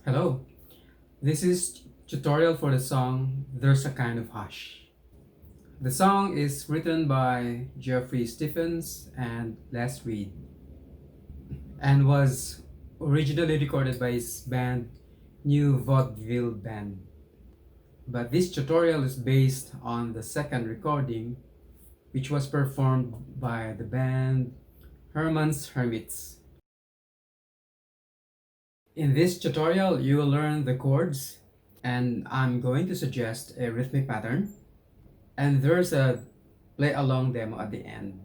Hello, this is tutorial for the song There's a Kind of Hush. The song is written by Jeffrey Stephens and Les Reed and was originally recorded by his band New Vaudeville Band. But this tutorial is based on the second recording which was performed by the band Herman's Hermits. In this tutorial, you will learn the chords and I'm going to suggest a rhythmic pattern and there's a play along demo at the end.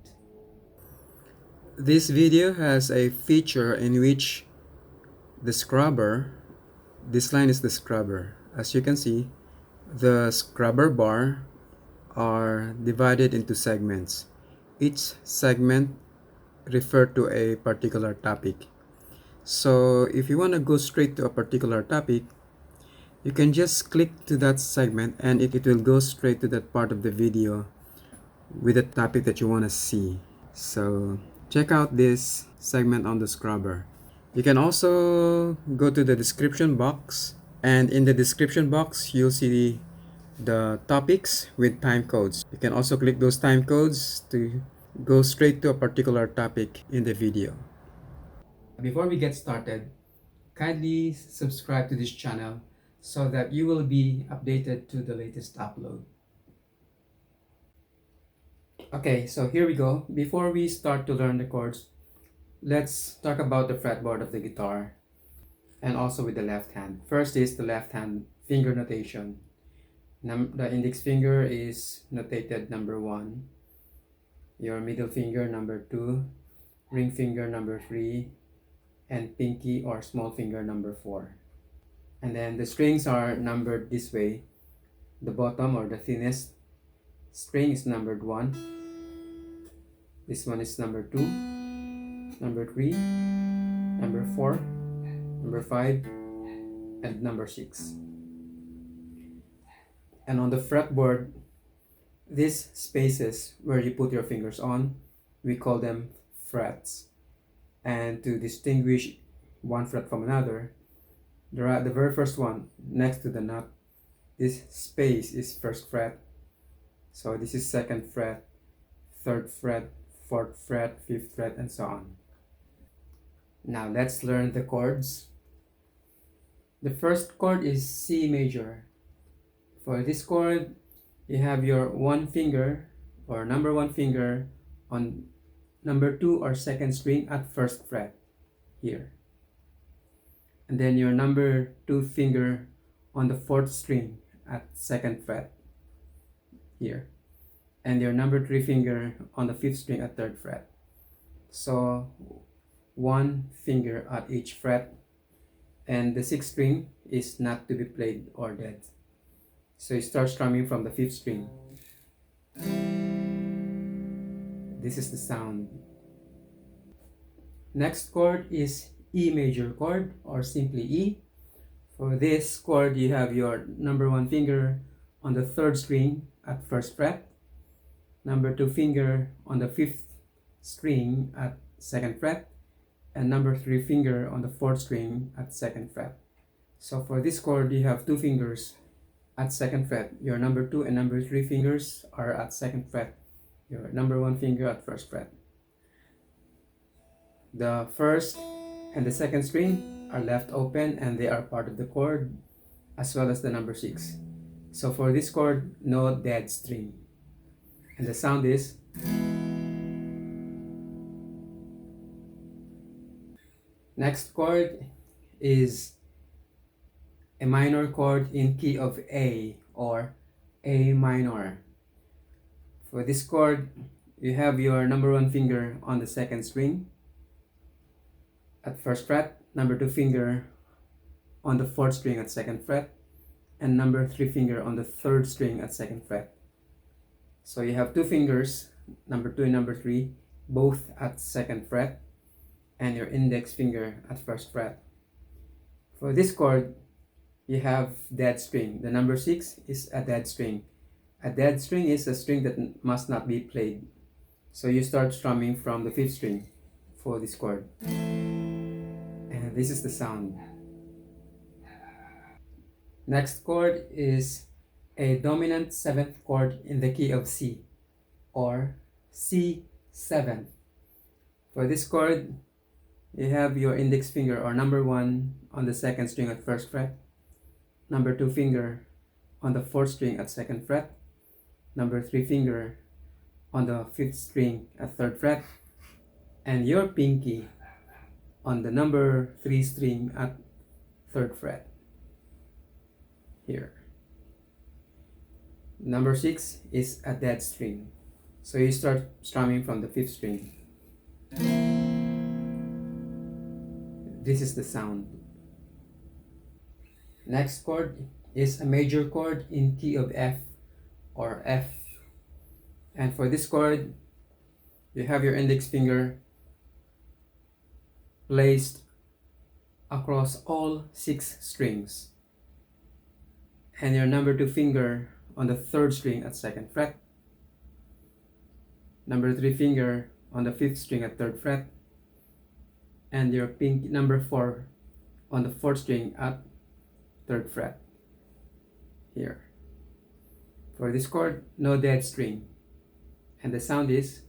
This video has a feature in which the scrubber, this line is the scrubber. As you can see, the scrubber bar are divided into segments. Each segment refer to a particular topic. So if you want to go straight to a particular topic, you can just click to that segment and it will go straight to that part of the video with the topic that you want to see. So check out this segment on the scrubber. You can also go to the description box, and in the description box you'll see the topics with time codes. You can also click those time codes to go straight to a particular topic in the video. Before we get started, kindly subscribe to this channel so that you will be updated to the latest upload. Okay, so here we go. Before we start to learn the chords, let's talk about the fretboard of the guitar and also with the left hand. First is the left hand finger notation. The index finger is notated number 1, your middle finger number 2, ring finger number 3, and pinky or small finger number 4. And then the strings are numbered this way. The bottom or the thinnest string is numbered 1. This one is number 2, number 3, number 4, number 5, and number 6. And on the fretboard, these spaces where you put your fingers on, we call them frets. And to distinguish one fret from another, the very first one next to the nut, this space is first fret. So this is second fret, third fret, fourth fret, fifth fret, and so on. Now let's learn the chords. The first chord is C major. For this chord, you have your one finger or number 1 finger on number 2 or second string at first fret here. And then your number 2 finger on the 4th string at second fret here. And your number 3 finger on the 5th string at 3rd fret. So one finger at each fret, and the 6th string is not to be played or dead. So you start strumming from the 5th string. This is the sound. Next chord is E major chord or simply E. For this chord, you have your number 1 finger on the 3rd string at 1st fret, number 2 finger on the 5th string at 2nd fret, and number 3 finger on the 4th string at 2nd fret. So for this chord, you have 2 fingers at 2nd fret. Your number 2 and number 3 fingers are at 2nd fret. Your number 1 finger at 1st fret. The 1st and the 2nd string are left open and they are part of the chord, as well as the number 6. So for this chord, no dead string. And the sound is. Next chord is a minor chord in key of A or A minor. For this chord, you have your number 1 finger on the 2nd string at 1st fret, number 2 finger on the 4th string at 2nd fret, and number 3 finger on the 3rd string at 2nd fret. So you have 2 fingers, number 2 and number 3, both at 2nd fret, and your index finger at 1st fret. For this chord, you have dead string. The number 6 is a dead string. A dead string is a string that must not be played. So you start strumming from the 5th string for this chord. And this is the sound. Next chord is a dominant 7th chord in the key of C, or C7. For this chord, you have your index finger or number 1 on the 2nd string at 1st fret, number 2 finger on the 4th string at 2nd fret, number 3 finger on the 5th string at 3rd fret, and your pinky on the number 3 string at 3rd fret. Here. Number 6 is a dead string. So you start strumming from the 5th string. This is the sound. Next chord is a major chord in key of F, or F. And for this chord, you have your index finger placed across all 6 strings, and your number 2 finger on the 3rd string at 2nd fret, number 3 finger on the 5th string at 3rd fret, and your number 4 on the 4th string at 3rd fret. Here. For this chord, no dead string, and the sound is.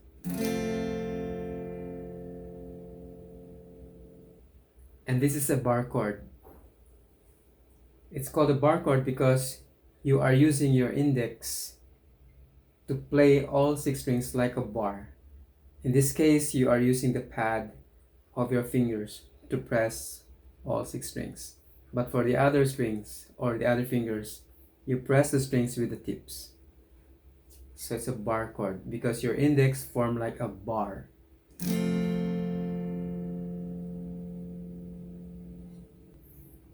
And this is a bar chord. It's called a bar chord because you are using your index to play all 6 strings like a bar. In this case, you are using the pad of your fingers to press all 6 strings. But for the other strings or the other fingers, you press the strings with the tips. So it's a bar chord because your index form like a bar.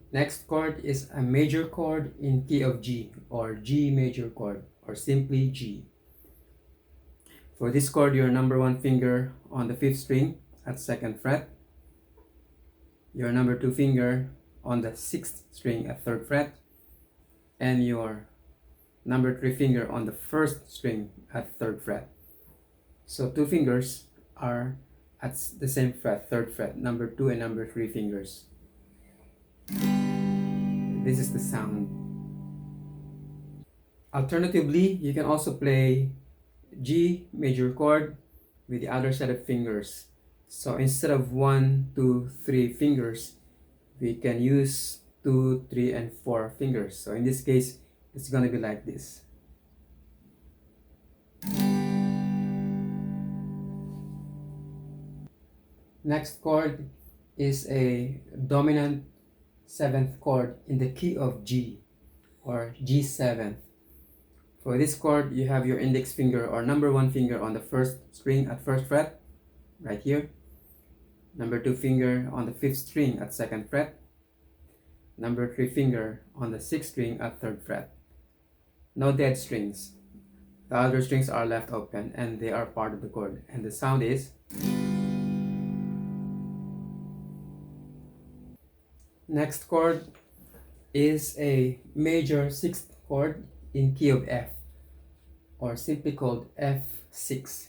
Next chord is a major chord in key of G, or G major chord, or simply G. For this chord, your number 1 finger on the 5th string at 2nd fret, your number 2 finger on the 6th string at 3rd fret, and your number 3 finger on the 1st string at 3rd fret. So 2 fingers are at the same fret, 3rd fret, number 2 and number 3 fingers. This is the sound. Alternatively, you can also play G major chord with the other set of fingers. So instead of 1, 2, 3 fingers, we can use 2, 3, and 4 fingers. So in this case, it's gonna be like this. Next chord is a dominant 7th chord in the key of G, or G7. For this chord, you have your index finger or number 1 finger on the 1st string at 1st fret, right here. Number 2 finger on the 5th string at 2nd fret. Number 3 finger on the 6th string at 3rd fret. No dead strings. The other strings are left open and they are part of the chord. And the sound is. Next chord is a major 6th chord in key of F, or simply called F6.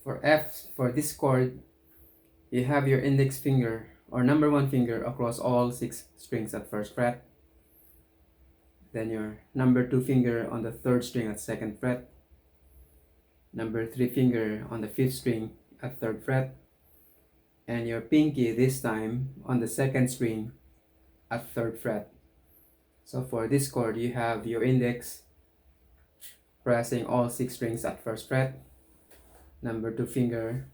For this chord, you have your index finger or number 1 finger across all 6 strings at 1st fret. Then your number 2 finger on the 3rd string at 2nd fret. Number 3 finger on the 5th string at 3rd fret. And your pinky this time on the 2nd string at 3rd fret. So for this chord, you have your index pressing all 6 strings at 1st fret, number 2 finger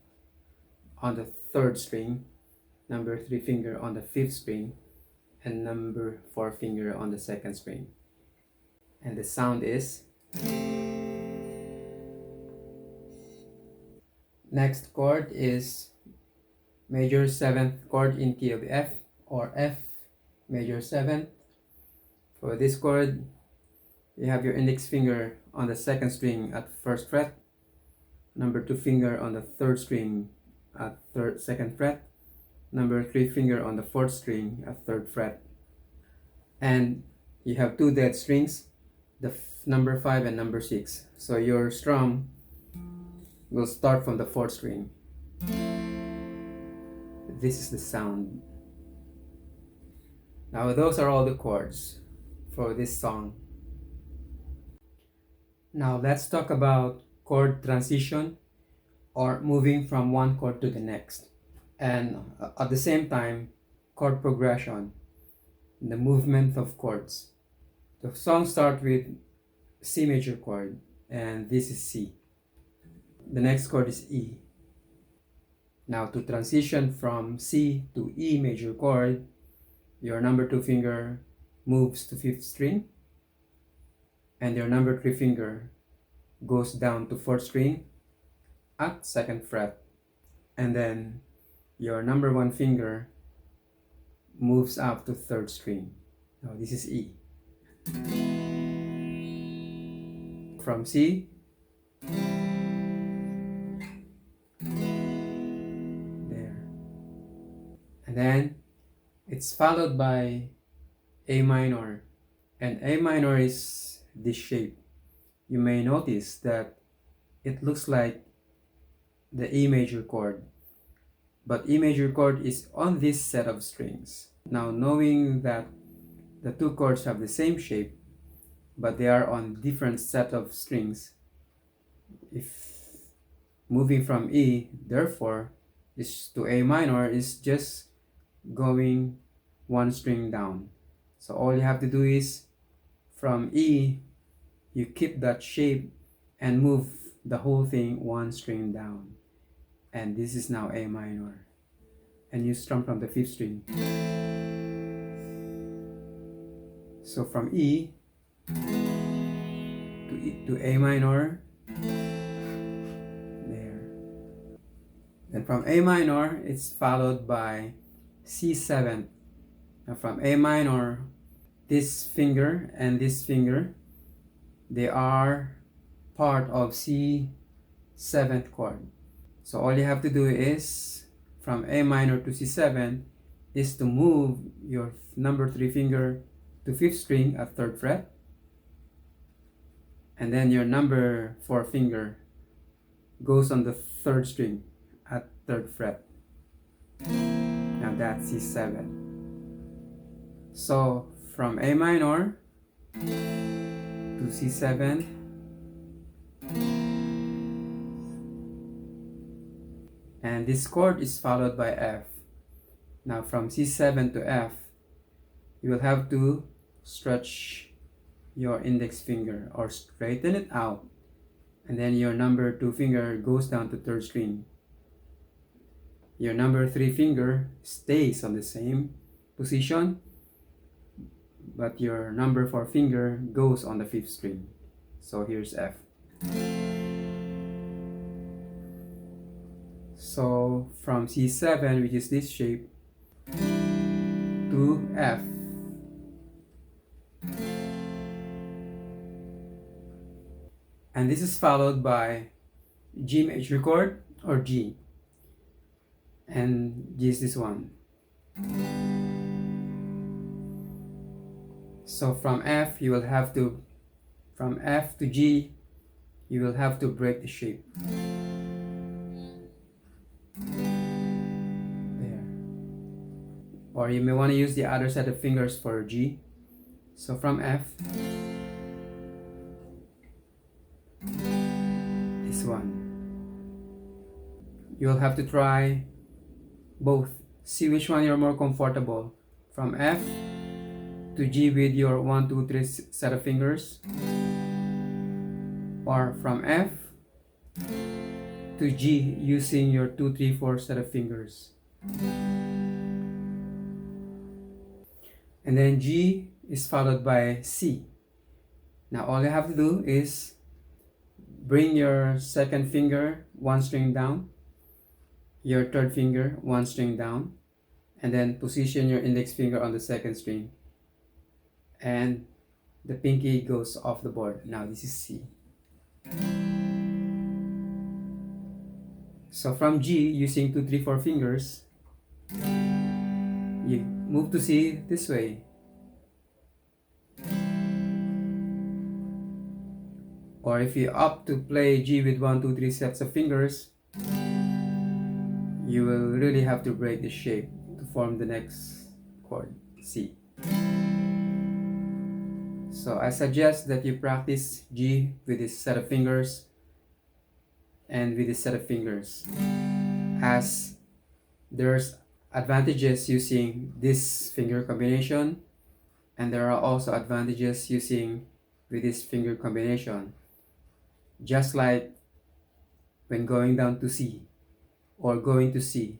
on the 3rd string, number 3 finger on the 5th string, and number 4 finger on the 2nd string. And the sound is. Next chord is major 7th chord in key of F, or F major 7th. For this chord, you have your index finger on the 2nd string at 1st fret, number 2 finger on the 3rd string at 2nd fret, number 3 finger on the 4th string at 3rd fret. And you have 2 dead strings, the number 5 and number 6. So your strum will start from the 4th string. This is the sound. Now those are all the chords. for this song. Now let's talk about chord transition, or moving from one chord to the next, and at the same time chord progression, the movement of chords. The song starts with C major chord, and this is C. The next chord is E. Now to transition from C to E major chord, your number 2 finger moves to 5th string, and your number 3 finger goes down to 4th string at 2nd fret, and then your number 1 finger moves up to 3rd string. Now this is E. From C, there, and then it's followed by A minor, and A minor is this shape. You may notice that it looks like the E major chord, but E major chord is on this set of strings. Now, knowing that the two chords have the same shape, but they are on different set of strings, if moving from E, therefore, is to A minor is just going one string down. So all you have to do is from E, you keep that shape and move the whole thing one string down. And this is now A minor. And you strum from the 5th string. So from E to A minor, there. Then from A minor, it's followed by C7. Now from A minor, this finger and this finger, they are part of C7th chord. So all you have to do is from A minor to C7 is to move your number 3 finger to 5th string at 3rd fret, and then your number 4 finger goes on the 3rd string at 3rd fret. Now that's C7. So from A minor to C7, and this chord is followed by F. Now from C7 to F, you will have to stretch your index finger or straighten it out, and then your number 2 finger goes down to 3rd string. Your number 3 finger stays on the same position, but your number 4 finger goes on the 5th string. So here's F. So from C7, which is this shape, to F. And this is followed by G major chord or G. And G is this one. So from F, you will have to, from F to G, you will have to break the shape. There. Or you may want to use the other set of fingers for G. So from F, this one. You'll have to try both. See which one you're more comfortable. From F to G with your 1, 2, 3 set of fingers, or from F to G using your 2, 3, 4 set of fingers. And then G is followed by C. Now all you have to do is bring your 2nd finger 1 string down, your 3rd finger 1 string down, and then position your index finger on the 2nd string, and the pinky goes off the board. Now this is C. So from G, using 2, 3, 4 fingers, you move to C this way. Or if you opt to play G with 1, 2, 3 sets of fingers, you will really have to break the shape to form the next chord, C. So I suggest that you practice G with this set of fingers and with this set of fingers, as there's advantages using this finger combination and there are also advantages using with this finger combination. Just like when going down to C or going to C,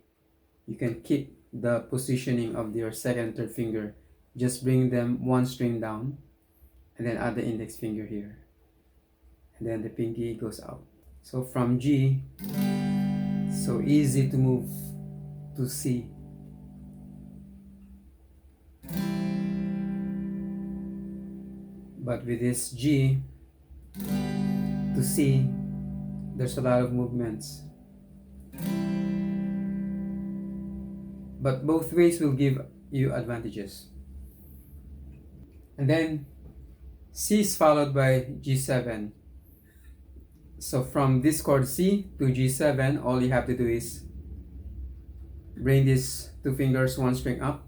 you can keep the positioning of your second and third finger. Just bring them one string down and then add the index finger here. And then the pinky goes out. So from G, so easy to move to C. But with this G to C, there's a lot of movements. But both ways will give you advantages. And then C is followed by G7. So from this chord C to G7, all you have to do is bring these two fingers one string up,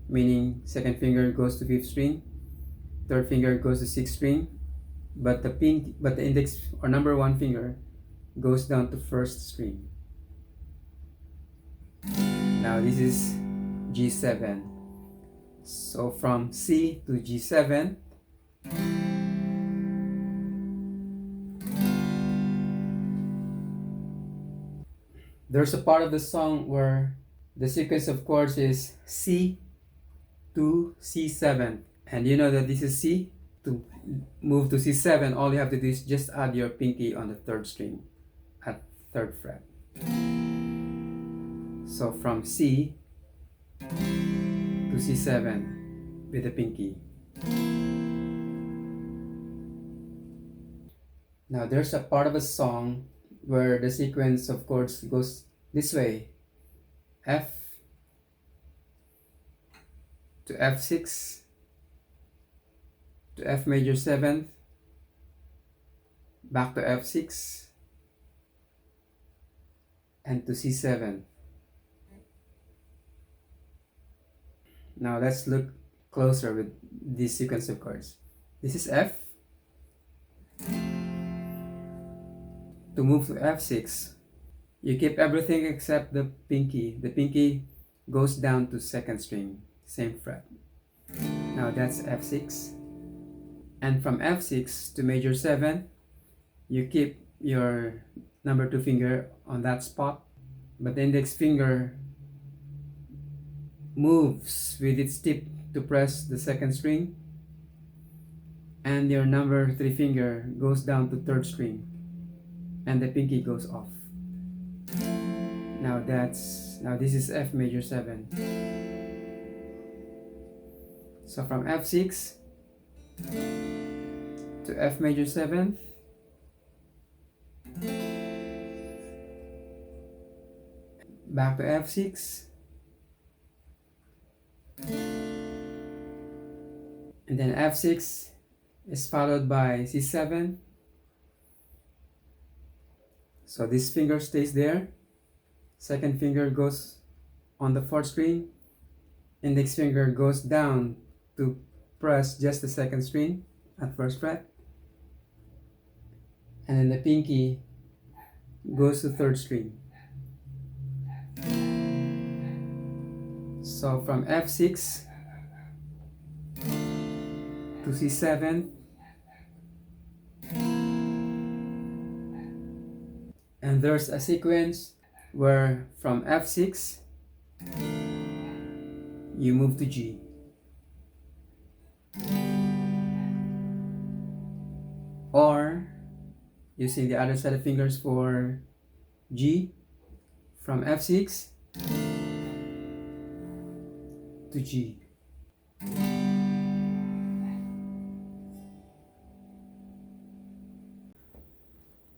meaning second finger goes to fifth string, third finger goes to sixth string, but the index or number one finger goes down to first string. Now this is G7. So from C to G7, there's a part of the song where the sequence of chords is C to C7. And you know that this is C. To move to C7, all you have to do is just add your pinky on the third string at third fret. So from C to C7 with the pinky. Now there's a part of a song where the sequence of chords goes this way: F to F6 to F major 7th, back to F6 and to C7. Now let's look closer with this sequence of chords. This is F. To move to F6, you keep everything except the pinky. The pinky goes down to second string, same fret. Now that's F6. And from F6 to major 7, you keep your number 2 finger on that spot, but the index finger moves with its tip to press the second string, and your number 3 finger goes down to third string, and the pinky goes off. Now this is F major 7. So from F6 to F major 7th, back to F6, and then F6 is followed by C7. So this finger stays there, second finger goes on the fourth string, index finger goes down to press just the second string at first fret, and then the pinky goes to third string. So from F6 to C7, and there's a sequence where from F6 you move to G. Or using the other set of fingers for G, from F6 to G.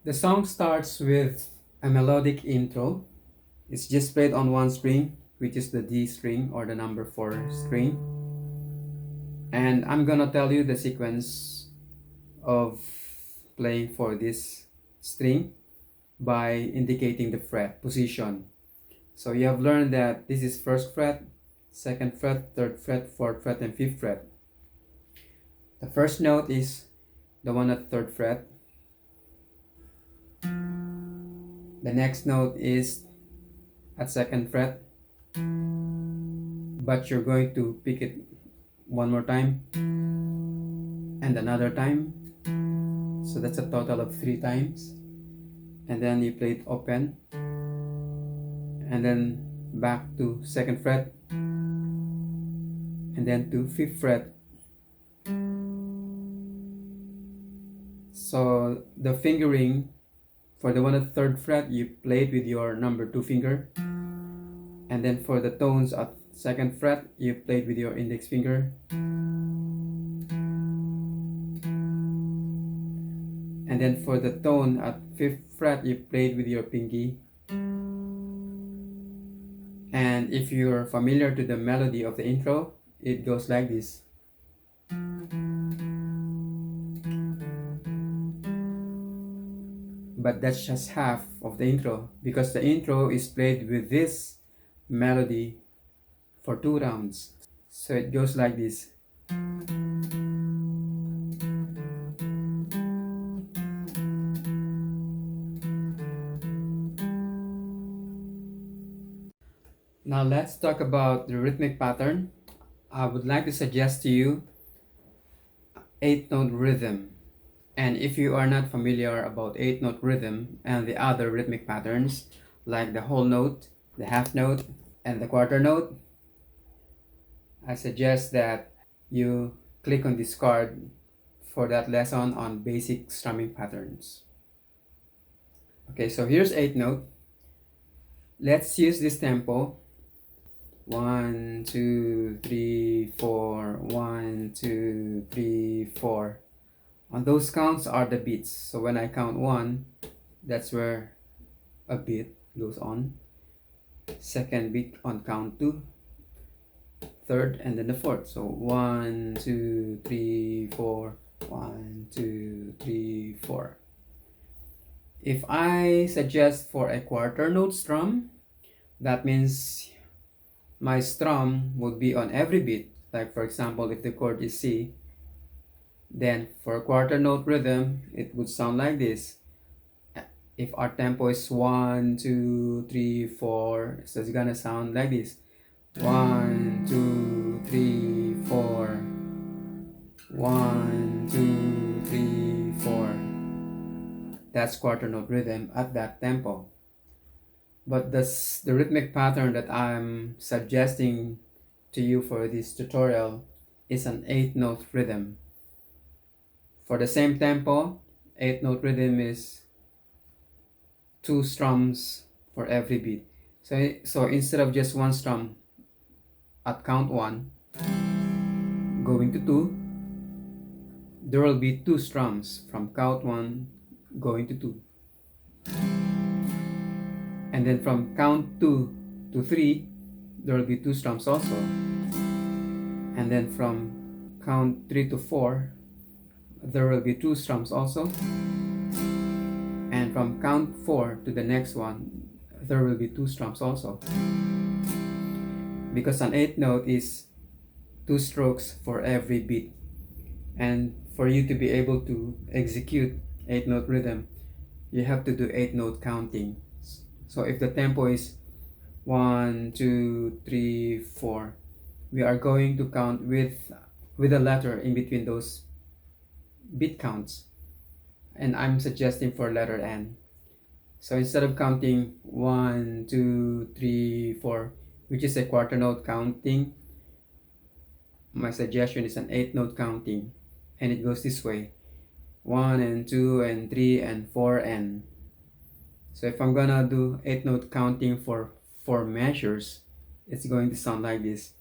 The song starts with a melodic intro. It's just played on one string, which is the D string or the number 4 string. And I'm gonna tell you the sequence of playing for this string by indicating the fret position. So you have learned that this is first fret, second fret, third fret, fourth fret, and fifth fret. The first note is the one at 3rd fret. The next note is at 2nd fret, but you're going to pick it one more time and another time, so that's a total of 3 times. And then you play it open and then back to 2nd fret and then to 5th fret. So the fingering for the one at 3rd fret, you play it with your number 2 finger, and then for the tones at 2nd fret, you play it with your index finger, and then for the tone at 5th fret, you play it with your pinky. And if you're familiar to the melody of the intro, it goes like this. But that's just half of the intro, because the intro is played with this melody for 2 rounds. So it goes like this. Now let's talk about the rhythmic pattern. I would like to suggest to you 8-note rhythm. And if you are not familiar about 8-note rhythm and the other rhythmic patterns, like the whole note, the half note, and the quarter note, I suggest that you click on this card for that lesson on basic strumming patterns. Okay, so here's 8-note. Let's use this tempo. 1, 2, 3, 4, 1, 2, 3, 4. On those counts are the beats. So when I count 1, that's where a beat goes on. Second beat on count 2, third, and then the fourth. So 1, 2, 3, 4, 1, 2, 3, 4. If I suggest for a quarter note strum, that means my strum would be on every beat. Like for example, if the chord is C, then for a quarter note rhythm, it would sound like this. If our tempo is 1, 2, 3, 4, so it's gonna sound like this. 1, 2, 3, 4. 1, 2, 3, 4. That's quarter note rhythm at that tempo. But the rhythmic pattern that I'm suggesting to you for this tutorial is an 8-note rhythm. For the same tempo, 8-note rhythm is 2 strums for every beat. So instead of just 1 strum at count 1 going to 2, there will be 2 strums from count 1 going to 2. And then from count 2 to 3, there will be 2 strums also. And then from count 3 to 4, there will be 2 strums also. And from count 4 to the next one, there will be 2 strums also. Because an 8-note is 2 strokes for every beat. And for you to be able to execute 8-note rhythm, you have to do 8-note counting. So if the tempo is 1, 2, 3, 4, we are going to count with a letter in between those beat counts. And I'm suggesting for letter N. So instead of counting 1, 2, 3, 4, which is a quarter note counting, my suggestion is an 8-note counting. And it goes this way: 1 and 2 and 3 and 4 and. So if I'm gonna do 8-note counting for 4 measures, it's going to sound like this: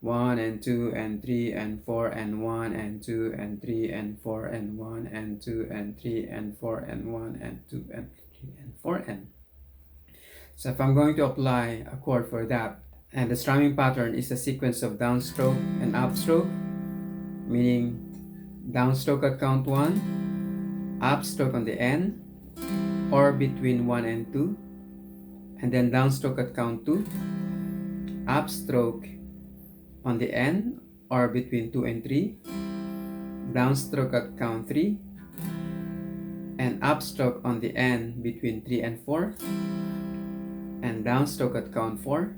1 and 2 and 3 and 4 and 1 and 2 and 3 and 4 and 1 and 2 and 3 and 4 and 1 and 2 and 3 and 4 and. So if I'm going to apply a chord for that, and the strumming pattern is a sequence of downstroke and upstroke, meaning downstroke at count 1, upstroke on the N or between 1 and 2, and then downstroke at count 2, upstroke on the N or between 2 and 3, downstroke at count 3, and upstroke on the end between 3 and 4, and downstroke at count 4,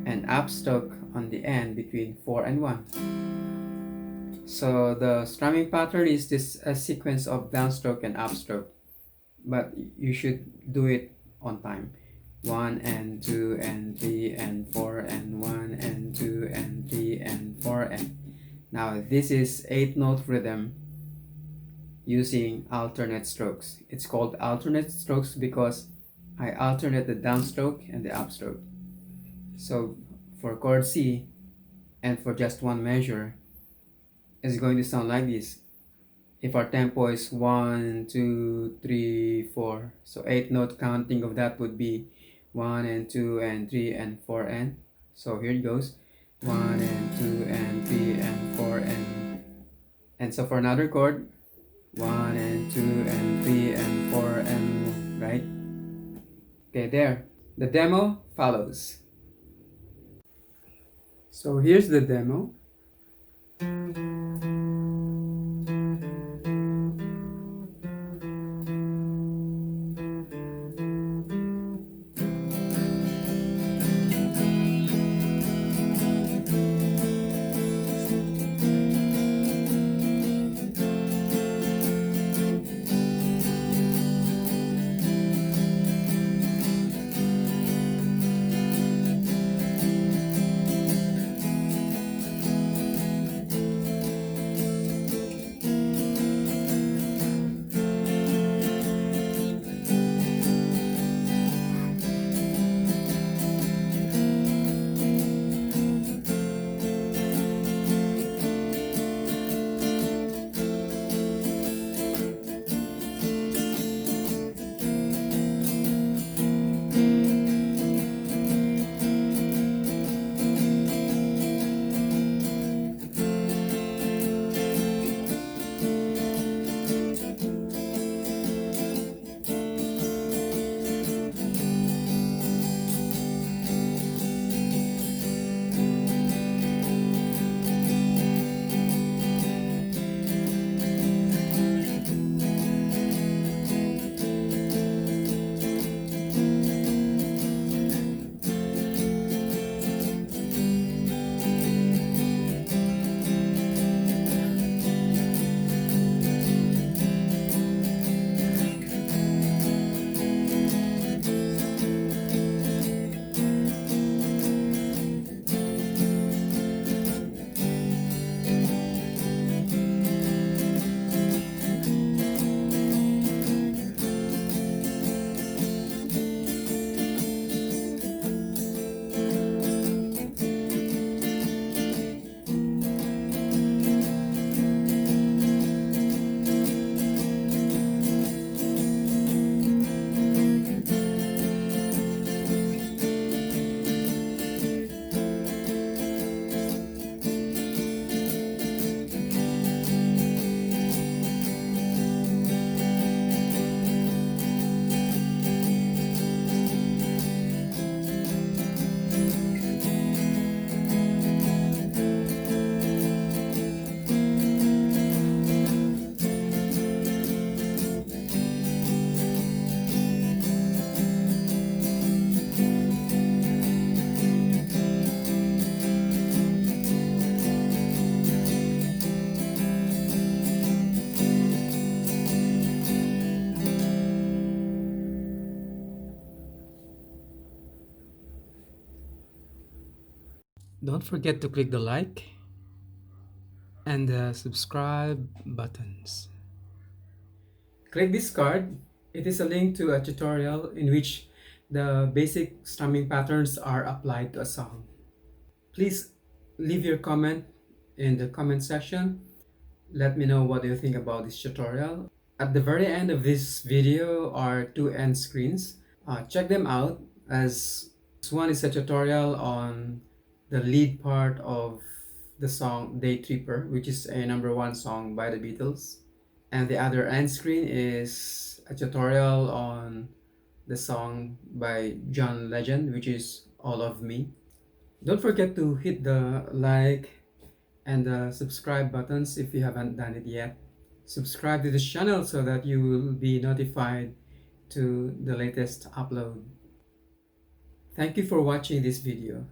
and upstroke on the end between 4 and 1. So the strumming pattern is this a sequence of downstroke and upstroke, but you should do it on time. 1 and 2 and 3 and 4 and 1 and 2 and 3 and 4 and now this is 8-note rhythm using alternate strokes. It's called alternate strokes because I alternate the downstroke and the upstroke. So for chord C and for just one measure, it's going to sound like this. If our tempo is 1, 2, 3, 4, so 8-note counting of that would be 1 and 2 and 3 and 4 and so here it goes 1 and 2 and 3 and 4 and so for another chord 1 and 2 and 3 and 4 and right. Okay, there the demo follows. So here's the demo. Don't forget to click the like and the subscribe buttons. Click this card. It is a link to a tutorial in which the basic strumming patterns are applied to a song. Please leave your comment in the comment section. Let me know what you think about this tutorial. At the very end of this video are two end screens. Check them out as one is a tutorial on the lead part of the song Day Tripper, which is a #1 song by the Beatles. And the other end screen is a tutorial on the song by John Legend, which is All of Me. Don't forget to hit the like and the subscribe buttons if you haven't done it yet. Subscribe to this channel so that you will be notified to the latest upload. Thank you for watching this video.